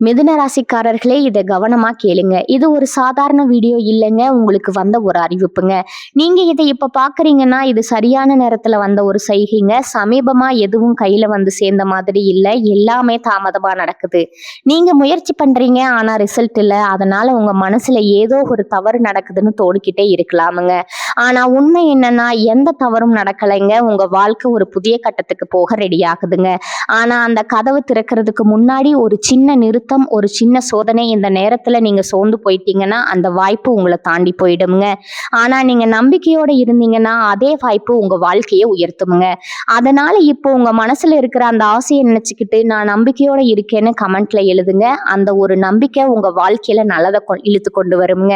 மிதுன ராசிக்காரர்களே, இதை கவனமா கேளுங்க. இது ஒரு சாதாரண வீடியோ இல்லைங்க, உங்களுக்கு வந்த ஒரு அறிவிப்புங்க. நீங்க இதை இப்ப பாக்குறீங்கன்னா இது சரியான நேரத்துல வந்த ஒரு செய்கைங்க. சமீபமா எதுவும் கையில வந்து சேர்ந்த மாதிரி இல்ல, எல்லாமே தாமதமா நடக்குது. நீங்க முயற்சி பண்றீங்க, ஆனா ரிசல்ட் இல்ல. அதனால உங்க மனசுல ஏதோ ஒரு தவறு நடக்குதுன்னு தோணிக்கிட்டே இருக்கலாமுங்க. ஆனா உண்மை என்னன்னா, எந்த தவறும் நடக்கலைங்க. உங்க வாழ்க்கை ஒரு புதிய கட்டத்துக்கு போக ரெடி ஆகுதுங்க. ஆனா அந்த கதவு திறக்கிறதுக்கு முன்னாடி ஒரு சின்ன நிறுத்தம், ஒரு சின்ன சோதனை. இந்த நேரத்துல நீங்க சோர்ந்து போயிட்டீங்கன்னா அந்த வாய்ப்பு உங்களை தாண்டி போயிடுங்க. ஆனா நீங்க நம்பிக்கையோட இருந்தீங்கன்னா அதே வாய்ப்பு உங்க வாழ்க்கையை உயர்த்துமுங்க. அதனால இப்போ உங்க மனசுல இருக்கிற அந்த ஆசையை நினைச்சுக்கிட்டு நான் நம்பிக்கையோட இருக்கேன்னு கமெண்ட்ல எழுதுங்க. அந்த ஒரு நம்பிக்கை உங்க வாழ்க்கையில நல்லதை இழுத்து கொண்டு வருங்க.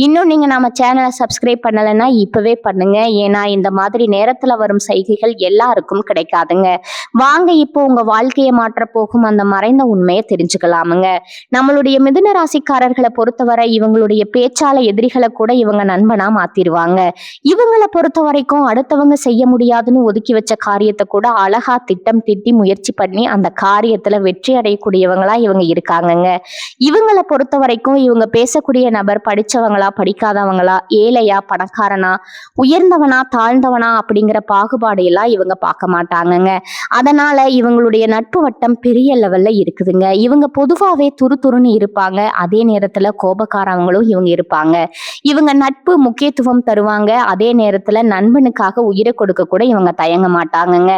இன்னும் நீங்க நம்ம சேனலை சப்ஸ்கிரைப் பண்ணலைன்னா இப்பவே பண்ணுங்க. ஏன்னா இந்த மாதிரி நேரத்துல வரும் செய்கைகள் எல்லாருக்கும் கிடைக்காதுங்க. வாங்க இப்போ உங்க வாழ்க்கையை மாற்ற போகும் அந்த மறைந்த உண்மையை தெரிஞ்சுக்கலாமுங்க. நம்மளுடைய மிதுன ராசிக்காரர்களை பொறுத்தவரை இவங்களுடைய பேச்சால எதிரிகளை கூட இவங்க நண்பனா மாத்திருவாங்க. இவங்களை பொறுத்த வரைக்கும் அடுத்தவங்க செய்ய முடியாதுன்னு ஒதுக்கி வச்ச காரியத்தை கூட அழகா திட்டம் திட்டி முயற்சி பண்ணி அந்த காரியத்துல வெற்றி அடையக்கூடியவங்களா இவங்க இருக்காங்கங்க. இவங்களை பொறுத்த வரைக்கும் இவங்க பேசக்கூடிய நபர் படிச்சவங்களா படிக்காதவங்களா, ஏழையா பணக்காரனா, உயர்ந்தவனா தாழ்ந்தவனா அப்படிங்கிற பாகுபாடு எல்லாம் இவங்க பார்க்க மாட்டாங்கங்க. அதனால இவங்களுடைய நட்பு வட்டம் பெரிய லெவல்ல இருக்குதுங்க. இவங்க பொதுவாவே துருதுருன்னு இருப்பாங்க, அதே நேரத்துல கோபக்காரவங்களும் இவங்க இருப்பாங்க. இவங்க நட்பு முக்கியத்துவம் தருவாங்க, அதே நேரத்துல நண்பனுக்காக உயிரை கொடுக்க கூட இவங்க தயங்க மாட்டாங்கங்க.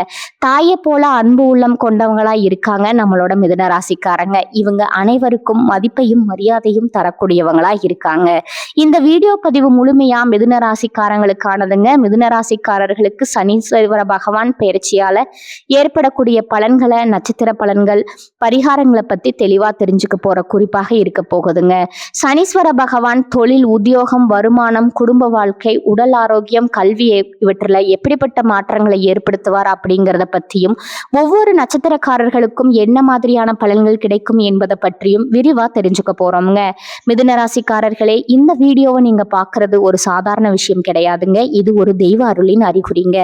தாயை போல அன்பு உள்ளம் கொண்டவங்களா இருக்காங்க நம்மளோட மிதுன ராசிக்காரங்க. இவங்க அனைவருக்கும் மதிப்பையும் மரியாதையும் தரக்கூடியவங்களா இருக்காங்க. இந்த வீடியோ பதிவு முழுமையா மிதுன ராசிக்காரங்களுக்கானதுங்க. மிதுன ராசிக்காரர்களுக்கு சனீஸ்வர பகவான் பயிற்சியால ஏற்படக்கூடிய பலன்களை, நட்சத்திர பலன்கள், பரிகாரங்களை பத்தி தெளிவா தெரிஞ்சுக்க போற குறிப்பாக இருக்க போகுதுங்க. சனீஸ்வர பகவான் தொழில், உத்தியோகம், வருமானம், குடும்ப வாழ்க்கை, உடல் ஆரோக்கியம், கல்வி இவற்றில் எப்படிப்பட்ட மாற்றங்களை ஏற்படுத்துவார் அப்படிங்கிறத பற்றியும், ஒவ்வொரு நட்சத்திரக்காரர்களுக்கும் என்ன மாதிரியான பலன்கள் கிடைக்கும் என்பதை பற்றியும் விரிவா தெரிஞ்சுக்க போறோம்ங்க. மிதுன ராசிக்காரர்களே, இந்த வீடியோவை நீங்க பாக்குறது ஒரு சாதாரண விஷயம் கிடையாதுங்க. இது ஒரு தெய்வ அருளின் அறிகுறிங்க.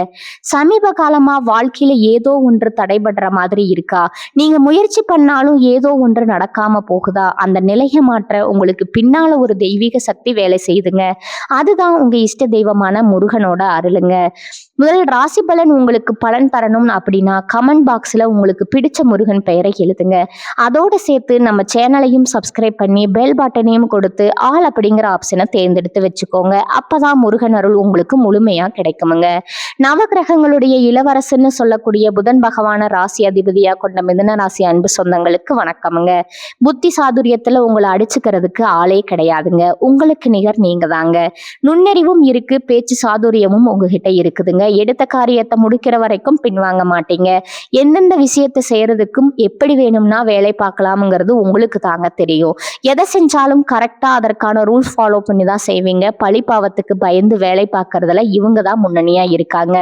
சமீப காலமா வாழ்க்கையில ஏதோ ஒன்று தடைபடுற மாதிரி இருக்கா? நீங்க முயற்சி பண்ணாலும் ஏதோ ஒன்று நடக்காம போகுதா? அந்த நிலையை மாற்ற உங்களுக்கு பின்னால ஒரு தெய்வீக சக்தி வேலை செய்யுதுங்க. அதுதான் உங்க இஷ்ட தெய்வமான முருகனோட அருளுங்க. முதல் ராசி பலன் உங்களுக்கு பலன் தரணும் அப்படின்னா கமெண்ட் பாக்ஸ்ல உங்களுக்கு பிடிச்ச முருகன் பெயரை எழுதுங்க. அதோட சேர்த்து நம்ம சேனலையும் சப்ஸ்கிரைப் பண்ணி பெல் பட்டனையும் கொடுத்து ஆல் அப்படிங்கிற ஆப்ஷனை தேர்ந்தெடுத்து வச்சுக்கோங்க. அப்பதான் முருகன் அருள் உங்களுக்கு முழுமையா கிடைக்குமுங்க. நவகிரகங்களுடைய இளவரசன்னு சொல்லக்கூடிய புதன் பகவான ராசி அதிபதியா கொண்ட மிதுன ராசி அன்பு சொந்தங்களுக்கு வணக்கமுங்க. புத்தி சாதுரியத்துல உங்களை அடிச்சுக்கிறதுக்கு ஆளே கிடையாதுங்க. உங்களுக்கு நிகர் நீங்க தாங்க. நுண்ணறிவும் இருக்கு, பேச்சு சாதுரியமும் உங்ககிட்ட இருக்குதுங்க. எடுத்த காரியத்தை முடிக்கிற வரைக்கும் பின்வாங்க மாட்டீங்க. எந்தெந்த விஷயத்தை செய்யறதுக்கும் எப்படி வேணும்னா வேலை பார்க்கலாம்ங்கிறது உங்களுக்கு தாங்க தெரியும். எதை செஞ்சாலும் கரெக்டா அதற்கான ரூல்ஸ் ஃபாலோ பண்ணி தான் செய்வீங்க. பழிப்பாவத்துக்கு பயந்து வேலை பார்க்கறதுல இவங்க தான் முன்னணியா இருக்காங்க.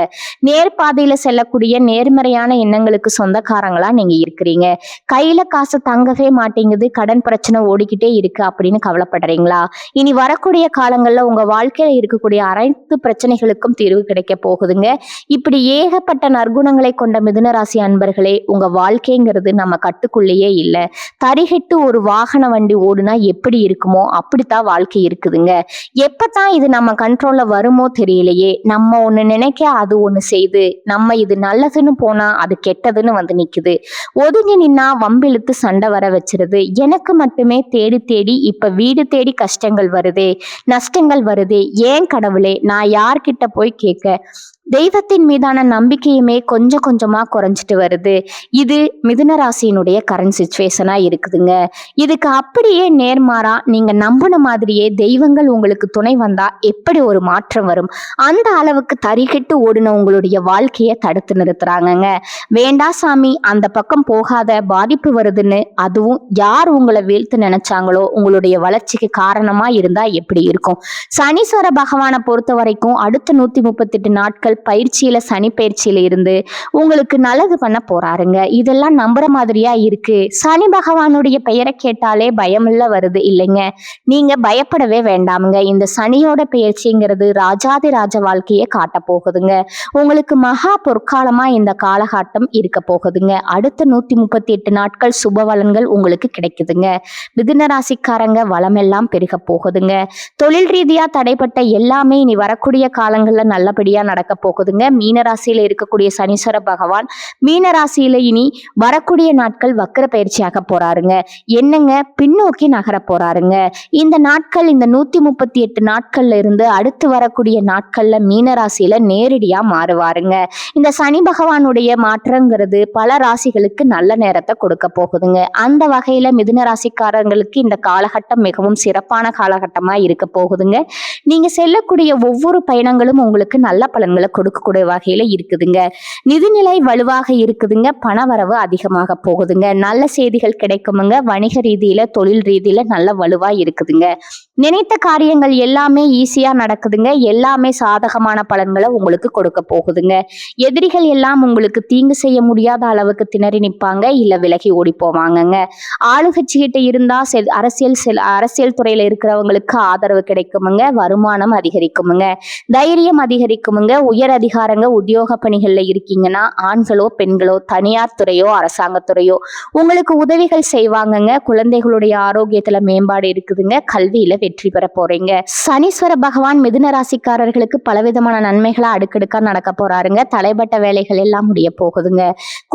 நேர்பாதையில செல்லக்கூடிய நேர்மறையான எண்ணங்களுக்கு சொந்தக்காரங்களா நீங்க இருக்கிறீங்க. கையில காசு தங்கவே மாட்டேங்குது, கடன் பிரச்சனை ஓடிக்கிட்டே இருக்கு அப்படின்னு கவலைப்படுறீங்களா? இனி வரக்கூடிய காலங்கள்ல உங்க வாழ்க்கையில இருக்கக்கூடிய அனைத்து பிரச்சனைகளுக்கும் தீர்வு கிடைக்க போகுதுங்க. இப்படி ஏகப்பட்ட நற்குணங்களை கொண்ட மிதுன ராசி அன்பர்களே, உங்க வாழ்க்கைங்கிறது நம்ம கட்டுக்குள்ளேயே இல்ல. தரிகட்டு ஒரு வாகன வண்டி ஓடுனா எப்படி இருக்குமோ அப்படித்தான் வாழ்க்கை இருக்குதுங்க. எப்பதான் இது நம்ம கண்ட்ரோல்ல வருமோ தெரியலையே. நம்ம ஒண்ணு நினைக்க அது ஒண்ணு செய்து, நம்ம இது நல்லதுன்னு போனா அது கெட்டதுன்னு வந்து நிக்குது. ஒதுங்கி நின்னா வம்பிழுத்து சண்டை வர வச்சிருது. எனக்கு மட்டுமே தேடி தேடி இப்ப வீடு தேடி கஷ்டங்கள் வருதே, நஷ்டங்கள் வருதே. ஏன் கடவுளே, நான் யார்கிட்ட போய் கேட்க? தெய்வத்தின் மீதான நம்பிக்கையுமே கொஞ்சம் கொஞ்சமா குறைஞ்சிட்டு வருது. இது மிதுன ராசியினுடைய கரண்ட் சிச்சுவேஷனா இருக்குதுங்க. இதுக்கு அப்படியே நேர்மாறா நீங்க நம்பின மாதிரியே தெய்வங்கள் உங்களுக்கு துணை வந்தா எப்படி ஒரு மாற்றம் வரும்? அந்த அளவுக்கு தரிகட்டு ஓடின உங்களுடைய வாழ்க்கையை தடுத்து நிறுத்துறாங்கங்க. வேண்டா சாமி, அந்த பக்கம் போகாத, பாதிப்பு வருதுன்னு. அதுவும் யார் உங்களை வீழ்த்து நினைச்சாங்களோ உங்களுடைய வளர்ச்சிக்கு காரணமா இருந்தா எப்படி இருக்கும்? சனீஸ்வர பகவானை பொறுத்த வரைக்கும் அடுத்த 138 நாட்கள் பயிற்சியில சனி பயிற்சியில இருந்து உங்களுக்கு நல்லது பண்ண போறாருங்க. இதெல்லாம் நம்புற மாதிரியா இருக்கு? சனி பகவானுடைய பெயரை கேட்டாலே பயமுள்ள வருது இல்லைங்க? நீங்க பயப்படவே வேண்டாமுங்க. இந்த சனியோட பெயர்ச்சிங்கிறது ராஜாதி ராஜ வாழ்க்கையை காட்ட போகுதுங்க. உங்களுக்கு மகா பொற்காலமா இந்த காலகட்டம் இருக்க போகுதுங்க. அடுத்த 138 நாட்கள் சுப பலன்கள் உங்களுக்கு கிடைக்குதுங்க. மிதுன ராசிக்காரங்க வளமெல்லாம் பெருக போகுதுங்க. தொழில் ரீதியா தடைப்பட்ட எல்லாமே இனி வரக்கூடிய காலங்கள்ல நல்லபடியா நடக்க போகுதுங்க. மீன ராசியில இருக்கக்கூடிய சனீஸ்வர பகவான் மீன ராசியில இனி வரக்கூடிய நாட்கள் வக்கர பயிற்சியாக போறாருங்க. என்னங்க பின்னோக்கி நகர போறாருங்க. இந்த நாட்கள் இந்த 138 நாட்கள்ல இருந்து அடுத்து வரக்கூடிய நாட்கள்ல மீன ராசியில நேரடியா மாறுவாருங்க. இந்த சனி பகவானுடைய மாற்றங்கிறது பல ராசிகளுக்கு நல்ல நேரத்தை கொடுக்க போகுதுங்க. அந்த வகையில மிதுன ராசிக்காரங்களுக்கு இந்த காலகட்டம் மிகவும் சிறப்பான காலகட்டமா இருக்க போகுதுங்க. நீங்க செல்லக்கூடிய ஒவ்வொரு பயணங்களும் உங்களுக்கு நல்ல பலன்களை கொடுக்கக்கூடிய வகையில இருக்குதுங்க. நிதிநிலை வலுவாக இருக்குதுங்க. பணவரவு அதிகமாக போகுதுங்க. நல்ல செய்திகள் கிடைக்குமுங்க. வணிக ரீதியில தொழில் ரீதியில நல்ல வலுவா இருக்குதுங்க. நினைத்த காரியங்கள் எல்லாமே ஈஸியா நடக்குதுங்க. எல்லாமே சாதகமான பலன்களை உங்களுக்கு கொடுக்க போகுதுங்க. எதிரிகள் எல்லாம் உங்களுக்கு தீங்கு செய்ய முடியாத அளவுக்கு திணறி நிற்பாங்க, இல்ல விலகி ஓடி போவாங்கங்க. ஆளுங்கட்சிகிட்ட இருந்தா அரசியல் துறையில இருக்கிறவங்களுக்கு ஆதரவு கிடைக்குமுங்க. வருமானம் அதிகரிக்குமுங்க. தைரியம் அதிகரிக்குமுங்க. உயர் அதிகாரங்க உத்தியோக பணிகள்ல இருக்கீங்கன்னா ஆண்களோ பெண்களோ தனியார் துறையோ அரசாங்கத்துறையோ உங்களுக்கு உதவிகள் செய்வாங்கங்க. குழந்தைகளுடைய ஆரோக்கியத்துல மேம்பாடு இருக்குதுங்க. கல்வியில வெற்றி பெற போறீங்க. சனீஸ்வர பகவான் மிதுன ராசிக்காரர்களுக்கு பலவிதமான நன்மைகளை அடுக்கடுக்கா நடக்க போறாருங்க. தடைப்பட்ட வேலைகள் எல்லாம் முடிய போகுதுங்க.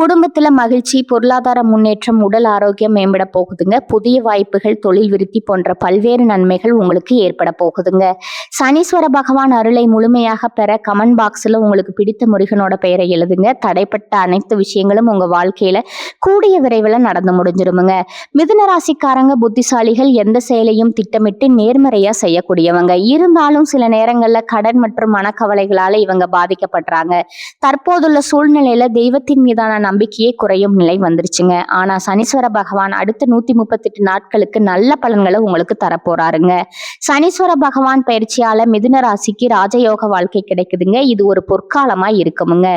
குடும்பத்துல மகிழ்ச்சி, பொருளாதார முன்னேற்றம், உடல் ஆரோக்கியம் மேம்பட போகுதுங்க. புதிய வாய்ப்புகள், தொழில் விருத்தி போன்ற பல்வேறு நன்மைகள் உங்களுக்கு ஏற்பட போகுதுங்க. சனீஸ்வர பகவான் அருளை முழுமையாக பெற கமெண்ட் பாக்ஸ்ல உங்களுக்கு பிடித்த முருகனோட பெயரை எழுதுங்க. தடைப்பட்ட அனைத்து விஷயங்களும் உங்க வாழ்க்கையில கூடிய விரைவில் நடந்து முடிஞ்சிருமுங்க. மிதுன ராசிக்காரங்க புத்திசாலிகள். எந்த செயலையும் திட்டமிட்டு நேர்மறையா செய்யக்கூடியவங்க. இருந்தாலும் சில நேரங்கள்ல கடன் மற்றும் மனக்கவலைகளால இவங்க பாதிக்கப்படுறாங்க. தற்போதுள்ள சூழ்நிலையில தெய்வத்தின் மீதான நம்பிக்கையே குறையும் நிலை வந்துருச்சுங்க. ஆனா சனீஸ்வர பகவான் அடுத்த 138 நாட்களுக்கு நல்ல பலன்களை உங்களுக்கு தரப்போறாருங்க. சனீஸ்வர பகவான் பயிற்சியால மிதுன ராசிக்கு ராஜயோக வாழ்க்கை கிடைக்குதுங்க. இது ஒரு பொற்காலமா இருக்குமுங்க.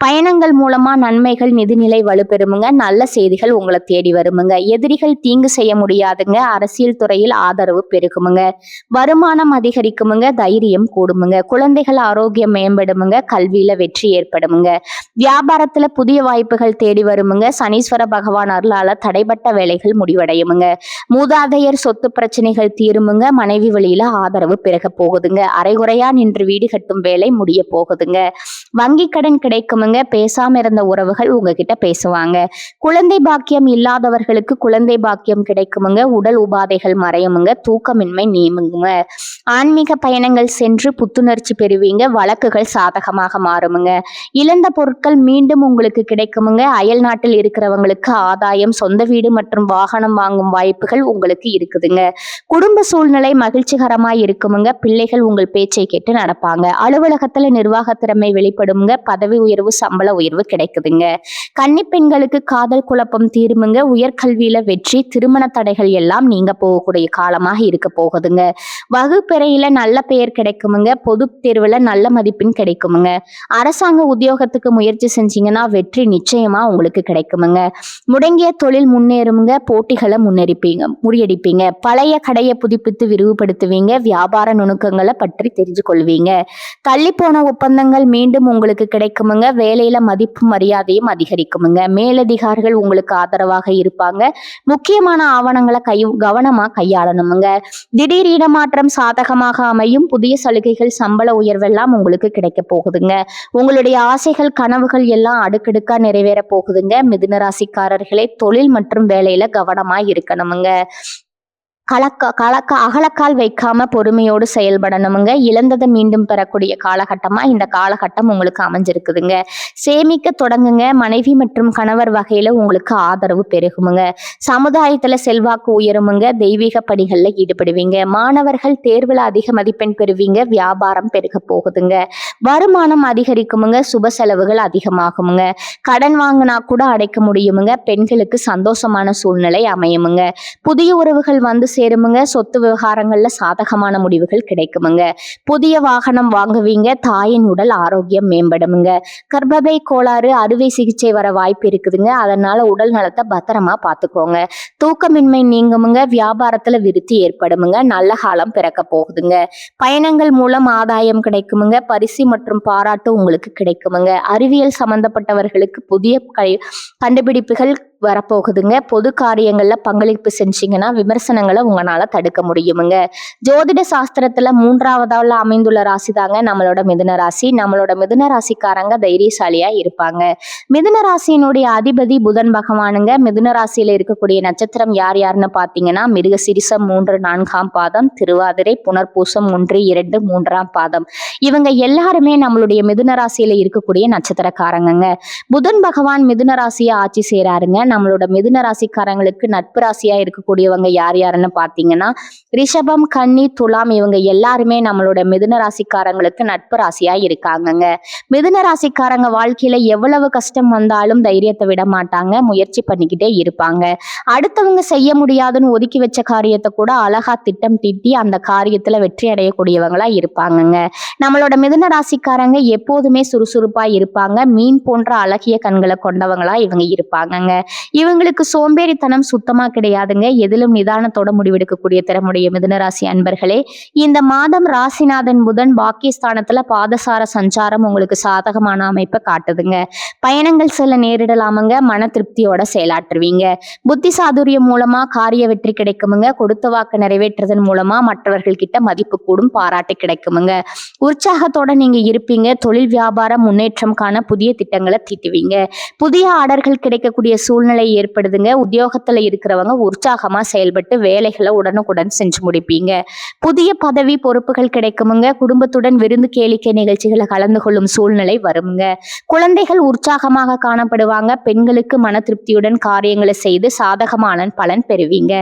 பயணங்கள் மூலமா நன்மைகள், நிதிநிலை வலுப்பெறுமுங்க. நல்ல செய்திகள் உங்களை தேடி வருமுங்க. எதிரிகள் தீங்கு செய்ய முடியாதுங்க. அரசியல் துறையில் ஆதரவு பெருகுமுங்க. வருமானம் அதிகரிக்குமுங்க. தைரியம் கூடுமுங்க. குழந்தைகள் ஆரோக்கியம் மேம்படுமுங்க. கல்வியில வெற்றி ஏற்படுமுங்க. வியாபாரத்துல புதிய வாய்ப்புகள் தேடி வருமுங்க. சனீஸ்வர பகவான் அருளால தடைப்பட்ட வேலைகள் முடிவடையுமுங்க. மூதாதையர் சொத்து பிரச்சனைகள் தீருமுங்க. மனைவி வழியில ஆதரவு பெருக போகுதுங்க. அரைகுறையா நின்று வீடு கட்டும் வேலை முடிய போகுதுங்க. வங்கி கடன் கிடைக்குமுங்க. பேசாம இருந்த உறவுகள் உங்ககிட்ட பேசுவாங்க. குழந்தை பாக்கியம் இல்லாதவர்களுக்கு குழந்தை பாக்கியம் கிடைக்குமுங்க. உடல் உபாதைகள் மறையுமுங்க. தூக்கமின்மை நீங்குங்க. ஆன்மீக பயணங்கள் சென்று புத்துணர்ச்சி பெறுவீங்க. வழக்குகள் சாதகமாக மாறுமுங்க. இழந்த பொருட்கள் மீண்டும் உங்களுக்கு கிடைக்குமுங்க. அயல் நாட்டில் இருக்கிறவங்களுக்கு ஆதாயம், சொந்த வீடு மற்றும் வாகனம் வாங்கும் வாய்ப்புகள் உங்களுக்கு இருக்குதுங்க. குடும்ப சூழ்நிலை மகிழ்ச்சிகரமாய் இருக்குமுங்க. பிள்ளைகள் உங்கள் பேச்சை கேட்டு நடப்பாங்க. அலுவலகத்துல நிர்வாக திறமை வெளிப்படுமுங்க. பதவி உயர்வு, சம்பள உயர்வு கிடைக்குதுங்க. கன்னி பெண்களுக்கு காதல் குழப்பம் தீருமுங்க. உயர்கல்வியில வெற்றி, திருமண தடைகள் எல்லாம் நீங்க போகக்கூடிய காலமாக இருக்க போகுதுங்க. வகுப்பறையில நல்ல பெயர் கிடைக்குமுங்க. பொது தேர்வுல நல்ல மதிப்பெண் கிடைக்குமுங்க. அரசாங்க உத்தியோகத்துக்கு முயற்சி செஞ்சீங்கன்னா வெற்றி நிச்சயமா உங்களுக்கு கிடைக்குமுங்க. முடங்கிய தொழில் முன்னேறுமுங்க. போட்டிகளை முறியடிப்பீங்க. பழைய கடையை புதுப்பித்து விரிவுபடுத்துவீங்க. வியாபார நுணுக்கங்களை பற்றி தெரிஞ்சு கொள்வீங்க. தள்ளி போன ஒப்பந்தங்கள் மீண்டும் உங்களுக்கு கிடைக்குமுங்க. வேலையில மதிப்பு மரியாதையும் அதிகரிக்குமுங்க. மேலதிகாரிகள் உங்களுக்கு ஆதரவாக இருப்பாங்க. முக்கியமான ஆவணங்களை கவனமா கையாளணுமுங்க. திடீர் இடமாற்றம் சாதகமாக அமையும். புதிய சலுகைகள், சம்பள உயர்வெல்லாம் உங்களுக்கு கிடைக்க போகுதுங்க. உங்களுடைய ஆசைகள், கனவுகள் எல்லாம் அடுக்கடுக்கா நிறைவேற போகுதுங்க. மிதுன ராசிக்காரர்களே, தொழில் மற்றும் வேலையில கவனமா இருக்கணுமுங்க. அகலக்கால் வைக்காம பொறுமையோடு செயல்படணுமுங்க. இழந்ததை மீண்டும் பெறக்கூடிய காலகட்டமா இந்த காலகட்டம் உங்களுக்கு அமைஞ்சிருக்குதுங்க. சேமிக்க தொடங்குங்க. மனைவி மற்றும் கணவர் வகையில உங்களுக்கு ஆதரவு பெருகுமுங்க. சமுதாயத்துல செல்வாக்கு உயருமுங்க. தெய்வீக பணிகள்ல ஈடுபடுவீங்க. மாணவர்கள் தேர்வுல அதிக மதிப்பெண் பெறுவீங்க. வியாபாரம் பெருக போகுதுங்க. வருமானம் அதிகரிக்குமுங்க. சுப செலவுகள் அதிகமாகுமுங்க. கடன் வாங்கினா கூட அடைக்க முடியுமுங்க. பெண்களுக்கு சந்தோஷமான சூழ்நிலை அமையுமுங்க. புதிய உறவுகள் வந்து சேருமுங்க. சொத்து விவகாரங்கள்ல சாதகமான முடிவுகள் கிடைக்குமுங்க. புதிய வாகனம் வாங்குவீங்க. தாயின் உடல் ஆரோக்கியம் மேம்படுமுங்க. கர்ப்பப்பை கோளாறு அறுவை சிகிச்சை வர வாய்ப்பு இருக்குதுங்க. அதனால உடல் நலத்தை பத்திரமா பார்த்துக்கோங்க. தூக்கமின்மை நீங்குமுங்க. வியாபாரத்துல விருத்தி ஏற்படுமுங்க. நல்ல காலம் பிறக்க போகுதுங்க. பயணங்கள் மூலம் ஆதாயம் கிடைக்குமுங்க. பரிசு மற்றும் பாராட்டு உங்களுக்கு கிடைக்குமுங்க. அறிவியல் சம்பந்தப்பட்டவர்களுக்கு புதிய கண்டுபிடிப்புகள் வரப்போகுதுங்க. பொது காரியங்கள்ல பங்களிப்பு செஞ்சீங்கன்னா விமர்சனங்களை உங்களால தடுக்க முடியுமுங்க. ஜோதிட சாஸ்திரத்துல 3வது அமைந்துள்ள ராசி தாங்க நம்மளோட மிதுன ராசி. நம்மளோட மிதுன ராசிக்காரங்க தைரியசாலியா இருப்பாங்க. மிதுன ராசியினுடைய அதிபதி புதன் பகவானுங்க. மிதுன ராசியில இருக்கக்கூடிய நட்சத்திரம் யார் யாருன்னு பாத்தீங்கன்னா மிருகசீரிஷம் 3 4ஆம் பாதம், திருவாதிரை, புனர்பூசம் 1 2 3ஆம் பாதம். இவங்க எல்லாருமே நம்மளுடைய மிதுன ராசியில இருக்கக்கூடிய நட்சத்திரக்காரங்க. புதன் பகவான் மிதுன ராசியை ஆட்சி செய்யறாருங்க. நம்மளோட மிதுன ராசிக்காரங்களுக்கு நட்பு ராசியா இருக்கக்கூடியவங்க யார் யாருன்னு பாத்தீங்கன்னா ரிஷபம், கன்னி, துலாம். இவங்க எல்லாருமே நம்மளோட மிதுன ராசிக்காரங்களுக்கு நட்பு ராசியா இருக்காங்கங்க. மிதுன ராசிக்காரங்க வாழ்க்கையில எவ்வளவு கஷ்டம் வந்தாலும் தைரியத்தை விட மாட்டாங்க. முயற்சி பண்ணிக்கிட்டே இருப்பாங்க. அடுத்தவங்க செய்ய முடியாதுன்னு ஒதுக்கி வச்ச காரியத்தை கூட அழகா திட்டம் தீட்டி அந்த காரியத்துல வெற்றி அடையக்கூடியவங்களா இருப்பாங்கங்க. நம்மளோட மிதுன ராசிக்காரங்க எப்போதுமே சுறுசுறுப்பா இருப்பாங்க. மீன் போன்ற அழகிய கண்களை கொண்டவங்களா இவங்க இருப்பாங்கங்க. இவங்களுக்கு சோம்பேறித்தனம் சுத்தமா கிடையாதுங்க. எதிலும் நிதானத்தோட முடிவெடுக்கக்கூடிய திறமுடைய மிதுனராசி அன்பர்களே, இந்த மாதம் ராசிநாதன் புதன் பாக்கியஸ்தானத்துல பாதசார சஞ்சாரம் உங்களுக்கு சாதகமான அமைப்பை காட்டுதுங்க. பயணங்கள் செல்ல நேரிடலாமுங்க. மன திருப்தியோட செயலாற்றுவீங்க. புத்தி சாதுரியம் மூலமா காரிய வெற்றி கிடைக்குமுங்க. கொடுத்த வாக்கு நிறைவேற்றுவதன் மூலமா மற்றவர்கள் கிட்ட மதிப்பு கூடும், பாராட்டு கிடைக்குமுங்க. உற்சாகத்தோட நீங்க இருப்பீங்க. தொழில் வியாபாரம் முன்னேற்றம் காண புதிய திட்டங்களை தீட்டுவீங்க. புதிய ஆர்டர்கள் கிடைக்கக்கூடிய சூழ்நிலை ஏற்படுதுங்க. உத்தியோகத்துல இருக்கிறவங்க உற்சாகமா செயல்பட்டு வேலைகளை உடனுக்குடன் செஞ்சு முடிப்பீங்க. புதிய பதவி பொறுப்புகள் கிடைக்குமுங்க. குடும்பத்துடன் விருந்து கேளிக்கை நிகழ்ச்சிகளை கலந்து கொள்ளும் சூழ்நிலை வருமுங்க. குழந்தைகள் உற்சாகமாக காணப்படுவாங்க. பெண்களுக்கு மன திருப்தியுடன் காரியங்களை செய்து சாதகமான பலன் பெறுவீங்க.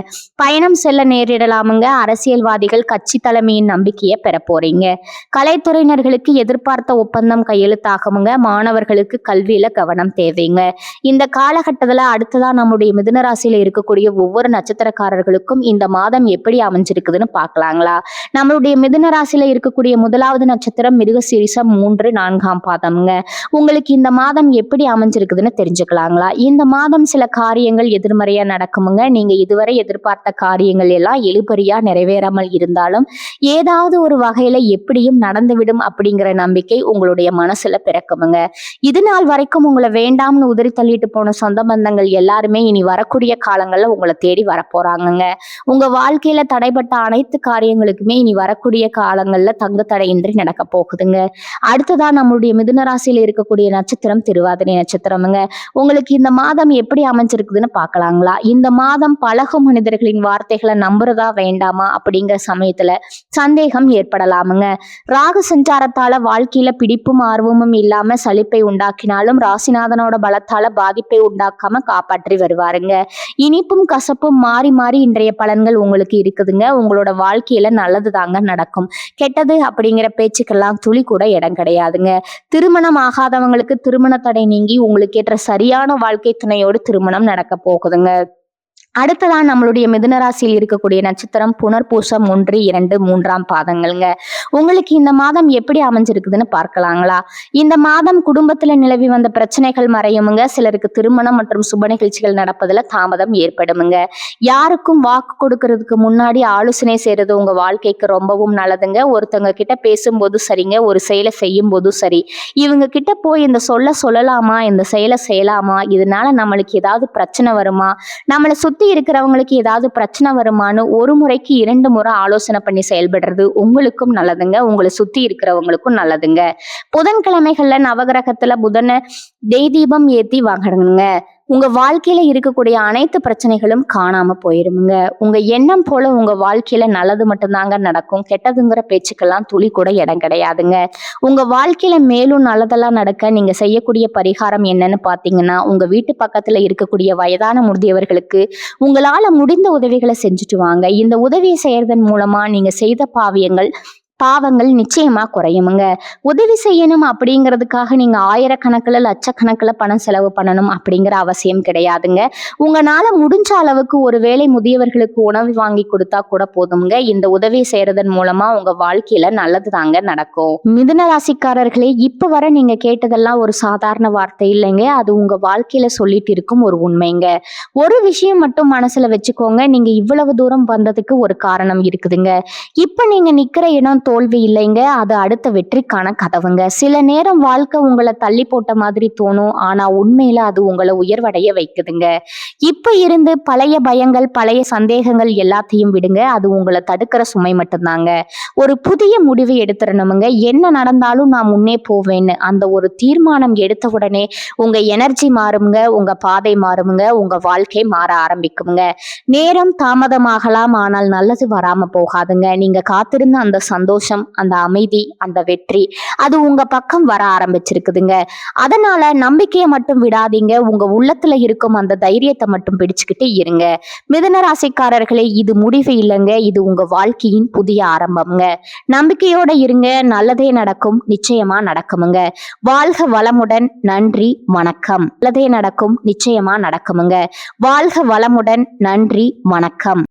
பயணம் செல்ல நேரிடலாமுங்க. அரசியல்வாதிகள் கட்சி தலைமையின் நம்பிக்கையை பெற போறீங்க. கலைத்துறையினர்களுக்கு எதிர்பார்த்த ஒப்பந்தம் கையெழுத்தாகுமுங்க. மாணவர்களுக்கு கல்வியில கவனம் தேவைங்க. இந்த காலகட்டத்துல அடுத்ததா நம்முடைய மிதுன ராசியில இருக்கக்கூடிய ஒவ்வொரு நட்சத்திரக்காரர்களுக்கும் இந்த மாதம் எப்படி அமைஞ்சிருக்குதுன்னு பார்க்கலாங்களா? நம்மளுடைய மிதுன ராசியில இருக்கக்கூடிய முதலாவது நட்சத்திரம் மிருகசீரிஷம் 3 4ஆம் பாதம்ங்க. உங்களுக்கு இந்த மாதம் எப்படி அமைஞ்சிருக்குதுன்னு தெரிஞ்சுக்கலாங்களா? இந்த மாதம் சில காரியங்கள் எதிர்மறையா நடக்குமுங்க. நீங்க இதுவரை எதிர்பார்த்த காரியங்கள் எல்லாம் இழுபறியா நிறைவேறாமல் இருந்தாலும் ஏதாவது ஒரு வகையில எப்படியும் நடந்துவிடும் அப்படிங்கிற நம்பிக்கை உங்களுடைய மனசுல பிறக்குமுங்க. இது நாள் வரைக்கும் உங்களை வேண்டாம்னு உதறி தள்ளிட்டு போன சொந்த பந்தங்கள் எல்லாருமே இனி வரக்கூடிய காலங்கள்ல உங்களை தேடி வரப்போறாங்கங்க. உங்க வாழ்க்கையில தடைப்பட்ட அனைத்து காரியங்களுக்குமே இனி வரக்கூடிய காலங்கள்ல தங்கு தடையின்றி நடக்க போகுதுங்க. அடுத்ததா நம்மளுடைய மிதுன ராசியில இருக்கக்கூடிய நட்சத்திரம் திருவாதிரை நட்சத்திரமுங்க. உங்களுக்கு இந்த மாதம் எப்படி அமைஞ்சிருக்குதுன்னு பார்க்கலாங்களா? இந்த மாதம் பழகும் மனிதர்களின் வார்த்தைகளை நம்புறதா வேண்டாமா அப்படிங்கிற சமயத்துல சந்தேகம் ஏற்படலாமுங்க. ராகு சஞ்சாரத்தால வாழ்க்கையில பிடிப்பும் ஆர்வமும் இல்லாம சலிப்பை உண்டாக்கினாலும் ராசிநாதனோட பலத்தால பாதிப்பை உண்டாக்காம காப்பாற்றி வருவாருங்க. இனிப்பும் கசப்பும் மாறி மாறி இன்றைய பலன்கள் உங்களுக்கு இருக்குதுங்க. உங்களோட வாழ்க்கையில நல்லது தாங்க நடக்கும். கெட்டது அப்படிங்கிற பேச்சுக்கெல்லாம் துளி கூட இடம் கிடையாதுங்க. திருமணம் ஆகாதவங்களுக்கு திருமண தடை நீங்கி உங்களுக்கு ஏற்ற சரியான வாழ்க்கை துணையோடு திருமணம் நடக்க போகுதுங்க. அடுத்ததான் நம்மளுடைய மிதுனராசியில் இருக்கக்கூடிய நட்சத்திரம் புனர்பூசம் 1 2 3ஆம் பாதங்கள்ங்க. உங்களுக்கு இந்த மாதம் எப்படி அமைஞ்சிருக்குதுன்னு பார்க்கலாங்களா? இந்த மாதம் குடும்பத்துல நிலவி வந்த பிரச்சனைகள் மறையுமுங்க. சிலருக்கு திருமணம் மற்றும் சுப நிகழ்ச்சிகள் நடப்பதுல தாமதம் ஏற்படுமுங்க. யாருக்கும் வாக்கு கொடுக்கறதுக்கு முன்னாடி ஆலோசனை செய்யறது உங்க வாழ்க்கைக்கு ரொம்பவும் நல்லதுங்க. ஒருத்தவங்க கிட்ட பேசும்போது சரிங்க, ஒரு செயலை செய்யும் போதும் சரி. இவங்க கிட்ட போய் இந்த சொல்லலாமா, இந்த செயலை செய்யலாமா, இதனால நம்மளுக்கு ஏதாவது பிரச்சனை வருமா, நம்மளை சுத்தி இருக்கிறவங்களுக்கு ஏதாவது பிரச்சனை வருமானு ஒரு முறைக்கு 2 முறை ஆலோசனை பண்ணி செயல்படுறது உங்களுக்கும் நல்லதுங்க, உங்களை சுத்தி இருக்கிறவங்களுக்கும் நல்லதுங்க. புதன்கிழமைகள்ல நவகிரகத்துல புதனை நெய் தீபம் ஏத்தி வாங்கணுங்க. உங்க வாழ்க்கையில இருக்கக்கூடிய அனைத்து பிரச்சனைகளும் காணாம போயிருமுங்க. உங்க எண்ணம் போல உங்க வாழ்க்கையில நல்லது மட்டும்தாங்க நடக்கும். கெட்டதுங்கிற பேச்சுக்கெல்லாம் துளி கூட இடம் கிடையாதுங்க. உங்க வாழ்க்கையில மேலும் நல்லதெல்லாம் நடக்க நீங்க செய்யக்கூடிய பரிகாரம் என்னன்னு பாத்தீங்கன்னா, உங்க வீட்டு பக்கத்துல இருக்கக்கூடிய வயதான முதியவர்களுக்கு உங்களால முடிந்த உதவிகளை செஞ்சுட்டு வாங்க. இந்த உதவியை செய்யறதன் மூலமா நீங்க செய்த பாவியங்கள் பாவங்கள் நிச்சயமா குறையுமுங்க. உதவி செய்யணும் அப்படிங்கிறதுக்காக நீங்க ஆயிரக்கணக்கில் லட்சக்கணக்கில் பணம் செலவு பண்ணணும் அப்படிங்கிற அவசியம் கிடையாதுங்க. உங்களால முடிஞ்ச அளவுக்கு ஒரு வேளை முதியவர்களுக்கு உணவு வாங்கி கொடுத்தா கூட போதுங்க. இந்த உதவி செய்யறதன் மூலமா உங்க வாழ்க்கையில நல்லது தாங்க நடக்கும். மிதுன ராசிக்காரர்களே, இப்ப வர நீங்க கேட்டதெல்லாம் ஒரு சாதாரண வார்த்தை இல்லைங்க. அது உங்க வாழ்க்கையில சொல்லிட்டு இருக்கும் ஒரு உண்மைங்க. ஒரு விஷயம் மட்டும் மனசுல வச்சுக்கோங்க. நீங்க இவ்வளவு தூரம் வந்ததுக்கு ஒரு காரணம் இருக்குதுங்க. இப்ப நீங்க நிக்கிற இடம் தோல்வி இல்லைங்க, அது அடுத்த வெற்றிக்கான கதவுங்க. சில நேரம் வாழ்க்கை உங்களை தள்ளி போட்ட மாதிரி தோணும், ஆனா உண்மையில அது உங்களை உயர்வடைய வைக்குதுங்க. இப்ப இருந்து பழைய பயங்கள் பழைய சந்தேகங்கள் எல்லாத்தையும் விடுங்க. அது உங்களை தடுக்கிற சுமை மட்டும்தாங்க. ஒரு புதிய முடிவு எடுத்துடணுமுங்க. என்ன நடந்தாலும் நான் முன்னே போவேன்னு அந்த ஒரு தீர்மானம் எடுத்த உடனே உங்க எனர்ஜி மாறுமுங்க, உங்க பாதை மாறுமுங்க, உங்க வாழ்க்கை மாற ஆரம்பிக்குங்க. நேரம் தாமதமாகலாம், ஆனால் நல்லது வராம போகாதுங்க. நீங்க காத்திருந்த அந்த சந்தோஷம், அந்த அமைதி, அந்த வெற்றி அது உங்க பக்கம் வர ஆரம்பிச்சிருக்குதுங்க. அதனால நம்பிக்கையை மட்டும் விடாதீங்க. உங்க உள்ளத்துல இருக்கும் அந்த தைரியத்தை மட்டும் பிடிச்சுக்கிட்டு இருங்க. மிதுன ராசிக்காரர்களே, இது முடிவு இல்லைங்க, இது உங்க வாழ்க்கையின் புதிய ஆரம்பம்ங்க. நம்பிக்கையோட இருங்க, நல்லதே நடக்கும், நிச்சயமா நடக்குமுங்க. வாழ்க வளமுடன். நன்றி, வணக்கம். நல்லதே நடக்கும், நிச்சயமா நடக்குமுங்க. வாழ்க வளமுடன். நன்றி, வணக்கம்.